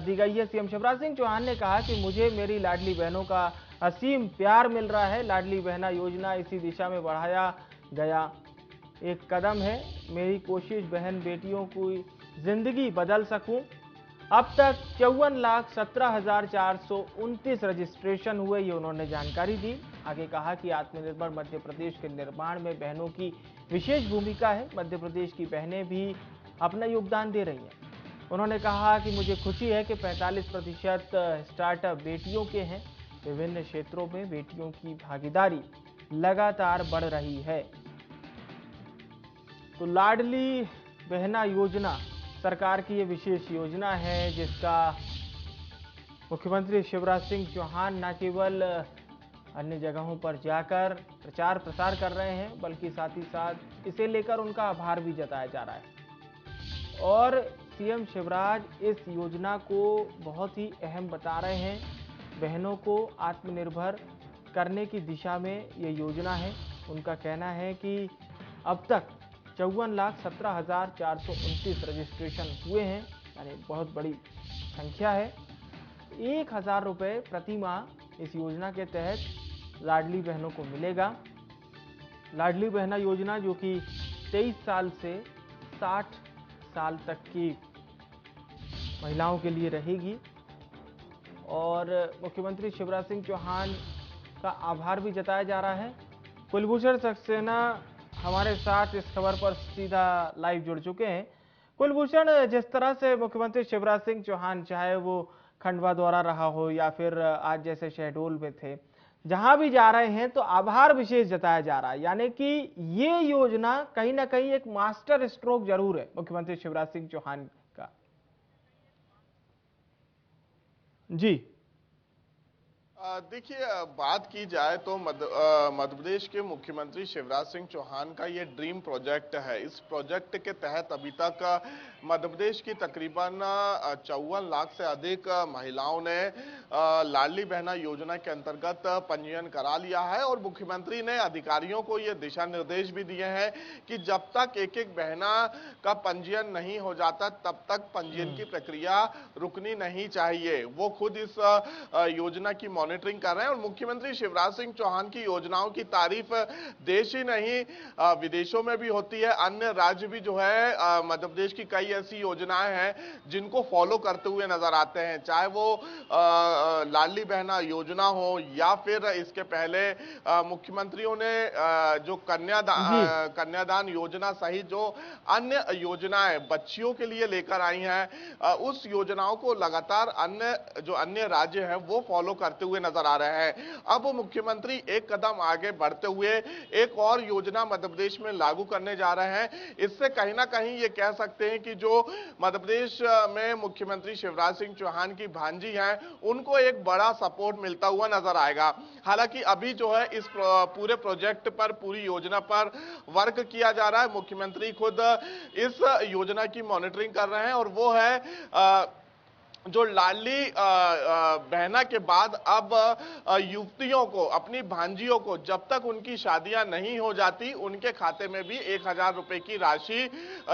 दी गई है। सीएम शिवराज सिंह चौहान ने कहा कि मुझे मेरी लाडली बहनों का असीम प्यार मिल रहा है। लाडली बहना योजना इसी दिशा में बढ़ाया गया एक कदम है। मेरी कोशिश बहन बेटियों की जिंदगी बदल सकूं। अब तक 54,17,429 रजिस्ट्रेशन हुए, ये उन्होंने जानकारी दी। आगे कहा कि आत्मनिर्भर मध्य प्रदेश के निर्माण में बहनों की विशेष भूमिका है। मध्य प्रदेश की बहनें भी अपना योगदान दे रही हैं। उन्होंने कहा कि मुझे खुशी है कि 45% स्टार्टअप बेटियों के हैं। विभिन्न क्षेत्रों में बेटियों की भागीदारी लगातार बढ़ रही है। तो लाडली बहना योजना सरकार की ये विशेष योजना है, जिसका मुख्यमंत्री शिवराज सिंह चौहान न केवल अन्य जगहों पर जाकर प्रचार प्रसार कर रहे हैं, बल्कि साथ ही साथ इसे लेकर उनका आभार भी जताया जा रहा है। और सीएम शिवराज इस योजना को बहुत ही अहम बता रहे हैं। बहनों को आत्मनिर्भर करने की दिशा में ये योजना है। उनका कहना है कि अब तक 54,17,429 रजिस्ट्रेशन हुए हैं, यानी बहुत बड़ी संख्या है। 1,000 रुपये प्रति माह इस योजना के तहत लाडली बहनों को मिलेगा। लाडली बहना योजना जो कि 23 साल से 60 साल तक की महिलाओं के लिए रहेगी। और मुख्यमंत्री शिवराज सिंह चौहान का आभार भी जताया जा रहा है। कुलभूषण सक्सेना हमारे साथ इस खबर पर सीधा लाइव जुड़ चुके हैं। कुलभूषण, जिस तरह से मुख्यमंत्री शिवराज सिंह चौहान, चाहे वो खंडवा दौरा रहा हो या फिर आज जैसे शहडोल में थे, जहां भी जा रहे हैं तो आभार विशेष जताया जा रहा है, यानी कि ये योजना कहीं ना कहीं एक मास्टर स्ट्रोक जरूर है मुख्यमंत्री शिवराज सिंह चौहान का। जी देखिए, बात की जाए तो मध्य प्रदेश के मुख्यमंत्री शिवराज सिंह चौहान का ये ड्रीम प्रोजेक्ट है। इस प्रोजेक्ट के तहत अभी तक मध्य प्रदेश की तकरीबन 54 लाख से अधिक महिलाओं ने लाडली बहना योजना के अंतर्गत पंजीयन करा लिया है। और मुख्यमंत्री ने अधिकारियों को ये दिशा निर्देश भी दिए हैं कि जब तक एक एक बहना का पंजीयन नहीं हो जाता तब तक पंजीयन की प्रक्रिया रुकनी नहीं चाहिए। वो खुद इस योजना की मॉनिटरिंग कर रहे हैं। और मुख्यमंत्री शिवराज सिंह चौहान की योजनाओं की तारीफ देश ही नहीं विदेशों में भी होती है। अन्य राज्य भी जो है मध्य प्रदेश की कई ऐसी योजनाएं हैं जिनको फॉलो करते हुए नजर आते हैं, चाहे वो लाडली बहना योजना हो या फिर इसके पहले मुख्यमंत्रियों ने जो कन्यादान योजना सहित जो अन्य योजनाएं बच्चियों के लिए लेकर आई हैं, उस योजनाओं को लगातार अन्य राज्य हैं वो फॉलो करते हुए नजर आ रहे हैं। अब मुख्यमंत्री एक कदम आगे बढ़ते हुए एक और योजना मध्य प्रदेश में लागू करने जा रहे हैं। इससे कहीं ना कहीं ये कह सकते हैं कि जो मध्य प्रदेश में मुख्यमंत्री शिवराज सिंह चौहान की भांजी हैं, उनको एक बड़ा सपोर्ट मिलता हुआ नजर आएगा। हालांकि अभी जो है इस पूरे प्रोजेक्ट पर, पूरी योजना पर वर्क किया जा रहा है। मुख्यमंत्री खुद इस योजना की मॉनिटरिंग कर रहे हैं और वो है जो लाडली बहना के बाद अब युवतियों को, अपनी भांजियों को जब तक उनकी शादियां नहीं हो जाती उनके खाते में भी 1,000 रुपए की राशि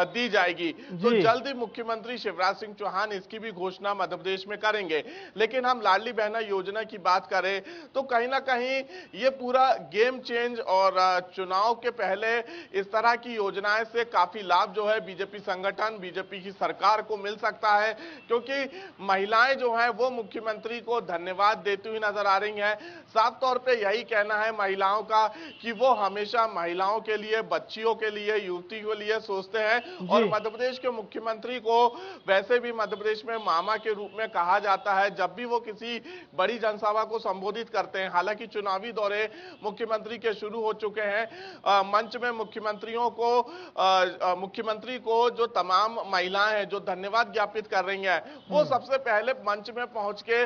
दी जाएगी। तो जल्द ही मुख्यमंत्री शिवराज सिंह चौहान इसकी भी घोषणा मध्य प्रदेश में करेंगे। लेकिन हम लाडली बहना योजना की बात करें तो कहीं ना कहीं ये पूरा गेम चेंज, और चुनाव के पहले इस तरह की योजनाएं से काफी लाभ जो है बीजेपी संगठन, बीजेपी की सरकार को मिल सकता है, क्योंकि महिलाएं जो हैं वो मुख्यमंत्री को धन्यवाद देती हुई नजर आ रही हैं। साफ तौर पे यही कहना है महिलाओं का कि वो हमेशा महिलाओं के लिए, बच्चियों के लिए, युवती के लिए सोचते हैं। और मध्य प्रदेश के मुख्यमंत्री को वैसे भी मध्य प्रदेश में मामा के रूप में कहा जाता है जब भी वो किसी बड़ी जनसभा को संबोधित करते हैं। हालांकि चुनावी दौरे मुख्यमंत्री के शुरू हो चुके हैं। मंच में मुख्यमंत्री को जो तमाम महिलाएं हैं जो धन्यवाद ज्ञापित कर रही हैं, वो सबसे पहले मंच में पहुंच के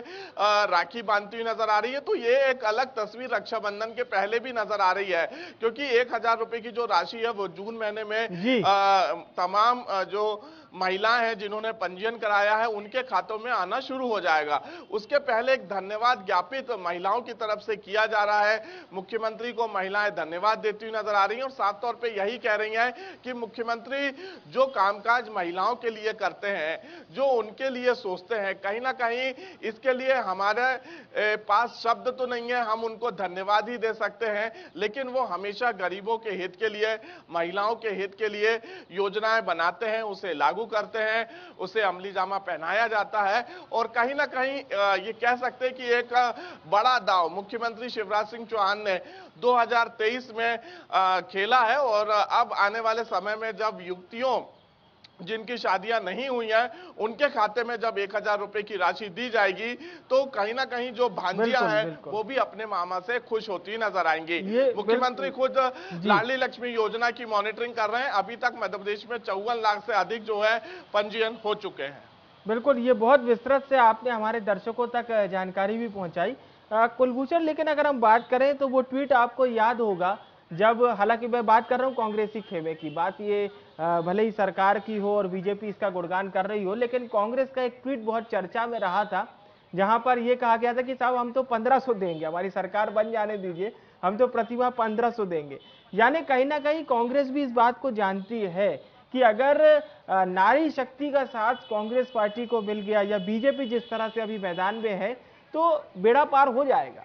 राखी बांधती हुई नजर आ रही है। तो ये एक अलग तस्वीर रक्षाबंधन के पहले भी नजर आ रही है, क्योंकि 1,000 रुपए की जो राशि है वो जून महीने में तमाम जो महिलाएं हैं जिन्होंने पंजीयन कराया है उनके खातों में आना शुरू हो जाएगा। उसके पहले एक धन्यवाद ज्ञापित महिलाओं की तरफ से किया जा रहा है। मुख्यमंत्री को महिलाएं धन्यवाद देती हुई नजर आ रही हैं और साफ तौर पे यही कह रही हैं कि मुख्यमंत्री जो कामकाज महिलाओं के लिए करते हैं, जो उनके लिए सोचते हैं, कहीं ना कहीं इसके लिए हमारे पास शब्द तो नहीं है, हम उनको धन्यवाद ही दे सकते हैं, लेकिन वो हमेशा गरीबों के हित के लिए, महिलाओं के हित के लिए योजनाएं बनाते हैं, उसे लागू करते हैं, उसे अमली जामा पहनाया जाता है। और कहीं ना कहीं ये कह सकते हैं कि एक बड़ा दांव मुख्यमंत्री शिवराज सिंह चौहान ने 2023 में खेला है और अब आने वाले समय में जब युवतियों जिनकी शादियां नहीं हुई हैं उनके खाते में जब 1000 रुपए की राशि दी जाएगी तो कहीं ना कहीं जो भांजियां हैं वो भी अपने मामा से खुश होती नजर आएंगी। मुख्यमंत्री खुद लाडली लक्ष्मी योजना की मॉनिटरिंग कर रहे हैं। अभी तक मध्य प्रदेश में 54 लाख से अधिक जो है पंजीयन हो चुके हैं। बिल्कुल, ये बहुत विस्तृत से आपने हमारे दर्शकों तक जानकारी भी पहुंचाई कुलभूषण। लेकिन अगर हम बात करें तो वो ट्वीट आपको याद होगा जब, हालांकि मैं बात कर रहा हूं कांग्रेसी खेमे की, बात ये भले ही सरकार की हो और बीजेपी इसका गुणगान कर रही हो, लेकिन कांग्रेस का एक ट्वीट बहुत चर्चा में रहा था जहां पर यह कहा गया था कि साहब हम तो 1500 देंगे, हमारी सरकार बन जाने दीजिए, हम तो प्रतिमाह 1500 देंगे। यानी कहीं ना कहीं कांग्रेस भी इस बात को जानती है कि अगर नारी शक्ति का साथ कांग्रेस पार्टी को मिल गया या बीजेपी जिस तरह से अभी मैदान में है तो बेड़ा पार हो जाएगा।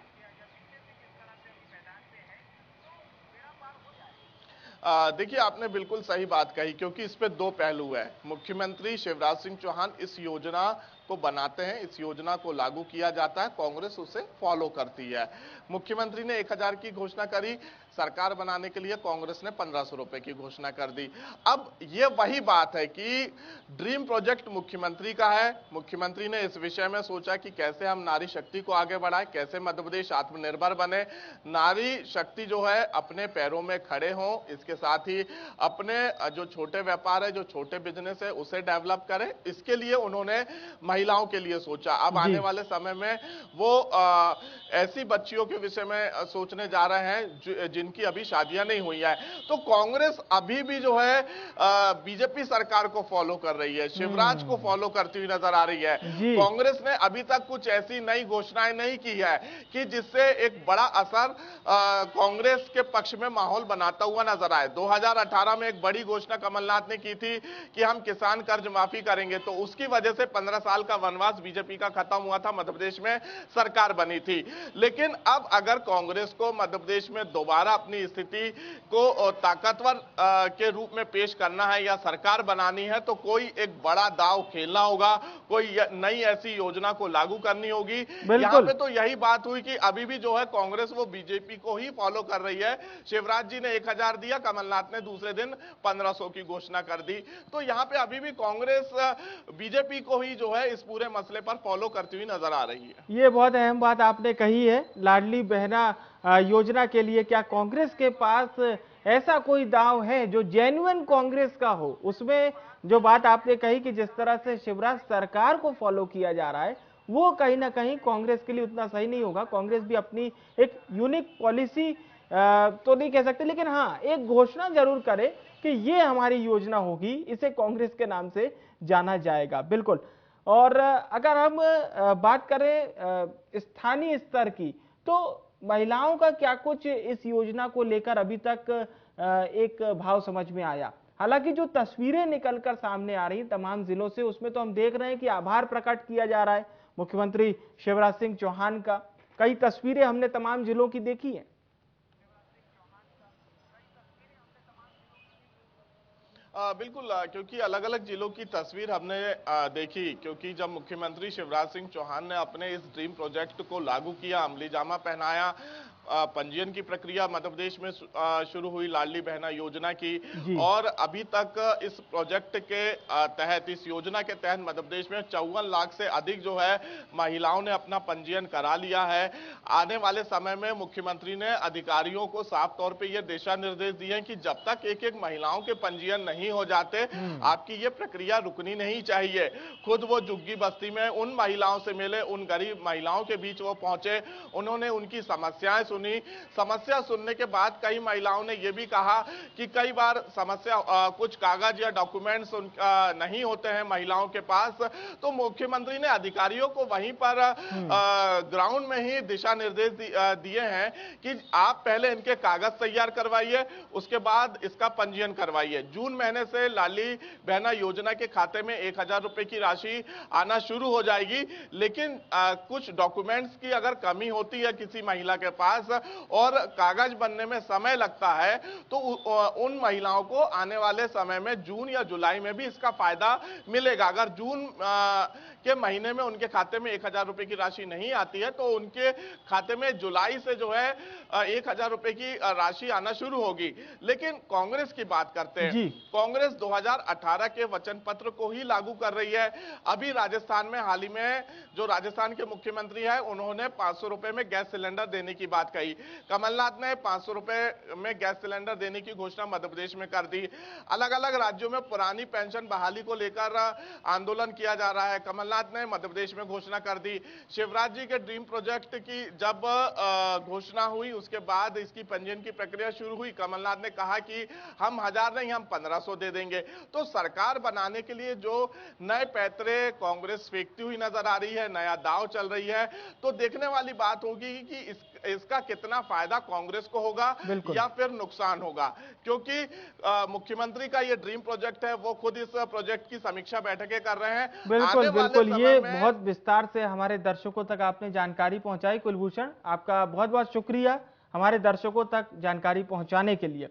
देखिए, आपने बिल्कुल सही बात कही क्योंकि इस पे दो पहलू है। मुख्यमंत्री शिवराज सिंह चौहान इस योजना को बनाते हैं, इस योजना को लागू किया जाता है, कांग्रेस उसे फॉलो करती है। मुख्यमंत्री ने 1000 की घोषणा करी, सरकार बनाने के लिए कांग्रेस ने 1500 रुपए की घोषणा कर दी। अब ये वही बात है कि ड्रीम प्रोजेक्ट मुख्यमंत्री का है। मुख्यमंत्री ने इस विषय में सोचा कि कैसे हम नारी शक्ति को आगे बढ़ाएं, कैसे मध्य प्रदेश आत्मनिर्भर बने, नारी शक्ति जो है अपने पैरों में खड़े हों, इसके साथ ही अपने जो छोटे व्यापार है, जो छोटे बिजनेस है उसे डेवलप करें। इसके लिए उन्होंने महिलाओं के लिए सोचा। अब आने वाले समय में वो ऐसी बच्चियों के विषय में सोचने जा रहे हैं जिनकी अभी शादियां नहीं हुई है। तो कांग्रेस अभी भी जो है बीजेपी सरकार को फॉलो कर रही है, शिवराज को फॉलो करती हुई नजर आ रही है। कांग्रेस ने अभी तक कुछ ऐसी नई घोषणाएं नहीं की है कि जिससे एक बड़ा असर कांग्रेस के पक्ष में माहौल बनाता हुआ नजर आए। 2018 में एक बड़ी घोषणा कमलनाथ ने की थी कि हम किसान कर्ज माफी करेंगे, तो उसकी वजह से 15 साल का वनवास बीजेपी का खत्म हुआ था, मध्य प्रदेश में सरकार बनी थी। लेकिन अब अगर कांग्रेस को मध्य प्रदेश में दोबारा अपनी स्थिति को ताकतवर के रूप में पेश करना है या सरकार बनानी है तो कोई एक बड़ा दांव खेलना होगा, कोई नई ऐसी योजना को लागू करनी होगी। यहाँ पे तो यही बात हुई कि अभी भी जो है कांग्रेस वो बीजेपी को ही फॉलो कर रही है। शिवराज जी ने 1000 दिया, कमलनाथ ने दूसरे दिन 1500 की घोषणा कर दी। तो यहाँ पे अभी भी कांग्रेस बीजेपी को ही जो है इस पूरे मसले पर फॉलो करती हुई नजर आ रही है। ये बहुत अहम बात आपने कही है। लाडली बहना योजना के लिए क्या कांग्रेस के पास ऐसा कोई दांव है जो जेन्युइन कांग्रेस का हो? उसमें जो बात आपने कही कि जिस तरह से शिवराज सरकार को फॉलो किया जा रहा है वो कहीं ना कहीं कांग्रेस के लिए उतना सही नहीं होगा। कांग्रेस भी अपनी एक यूनिक पॉलिसी तो नहीं कह सकते, लेकिन हाँ एक घोषणा जरूर करे कि ये हमारी योजना होगी, इसे कांग्रेस के नाम से जाना जाएगा। बिल्कुल। और अगर हम बात करें स्थानीय स्तर की तो महिलाओं का क्या कुछ इस योजना को लेकर अभी तक एक भाव समझ में आया? हालांकि जो तस्वीरें निकलकर सामने आ रही तमाम जिलों से उसमें तो हम देख रहे हैं कि आभार प्रकट किया जा रहा है मुख्यमंत्री शिवराज सिंह चौहान का। कई तस्वीरें हमने तमाम जिलों की देखी हैं। बिल्कुल, क्योंकि अलग अलग जिलों की तस्वीर हमने देखी, क्योंकि जब मुख्यमंत्री शिवराज सिंह चौहान ने अपने इस ड्रीम प्रोजेक्ट को लागू किया, अमली जामा पहनाया, पंजीयन की प्रक्रिया मध्य प्रदेश में शुरू हुई लाडली बहना योजना की, और अभी तक इस प्रोजेक्ट के तहत, इस योजना के तहत मध्य प्रदेश में 54 लाख से अधिक जो है महिलाओं ने अपना पंजीयन करा लिया है। आने वाले समय में मुख्यमंत्री ने अधिकारियों को साफ तौर पे ये दिशा निर्देश दिए हैं कि जब तक एक एक महिलाओं के पंजीयन नहीं हो जाते आपकी ये प्रक्रिया रुकनी नहीं चाहिए। खुद वो झुग्गी बस्ती में उन महिलाओं से मिले, उन गरीब महिलाओं के बीच वो पहुंचे, उन्होंने उनकी समस्याएं सुनी, सुनी। समस्या सुनने के बाद कई महिलाओं ने यह भी कहा कि कई बार समस्या कुछ कागज या डॉक्यूमेंट्स नहीं होते हैं महिलाओं के पास, तो मुख्यमंत्री ने अधिकारियों को वहीं पर ग्राउंड में ही दिशा निर्देश दिए हैं कि आप पहले इनके कागज तैयार करवाइए, उसके बाद इसका पंजीयन करवाइए। जून महीने से लाडली बहना योजना के खाते में 1000 रुपए की राशि आना शुरू हो जाएगी, लेकिन कुछ डॉक्यूमेंट्स की अगर कमी होती है किसी महिला के पास और कागज बनने में समय लगता है, तो उन महिलाओं को आने वाले समय में जून या जुलाई में भी इसका फायदा मिलेगा। अगर जून के महीने में उनके खाते में 1000 रुपए की राशि नहीं आती है, तो उनके खाते में जुलाई से जो है 1000 रुपए की राशि आना शुरू होगी। लेकिन कांग्रेस की बात करते हैं। कांग्रेस 2018 के वचन पत्र को ही लागू कर रही है। अभी राजस्थान में हाल ही में जो राजस्थान के मुख्यमंत्री है, उन्होंने 500 रुपए में गैस सिलेंडर देने की बात कही। कमलनाथ ने 500 रुपए में गैस सिलेंडर देने की घोषणा मध्य प्रदेश में कर दी। अलग अलग राज्यों में पुरानी पेंशन बहाली को लेकर आंदोलन किया जा रहा है। कमलनाथ ने मध्य प्रदेश में घोषणा कर दी। शिवराज जी के ड्रीम प्रोजेक्ट की जब घोषणा हुई, उसके बाद इसकी पंजीयन की प्रक्रिया शुरू हुई। कमलनाथ ने कहा कि हम 1000 नहीं, हम 1500 दे देंगे। तो सरकार बनाने के लिए जो नए पैतरे कांग्रेस फेंकती हुई नजर आ रही है, नया दांव चल रही है, तो देखने वाली बात होगी कि इसका कितना फायदा कांग्रेस को होगा या फिर नुकसान होगा। क्योंकि मुख्यमंत्री का ये ड्रीम प्रोजेक्ट है, वो खुद इस प्रोजेक्ट की समीक्षा बैठकें कर रहे हैं। बिल्कुल बिल्कुल, ये बहुत विस्तार से हमारे दर्शकों तक आपने जानकारी पहुंचाई। कुलभूषण, आपका बहुत बहुत शुक्रिया हमारे दर्शकों तक जानकारी पहुंचाने के लिए।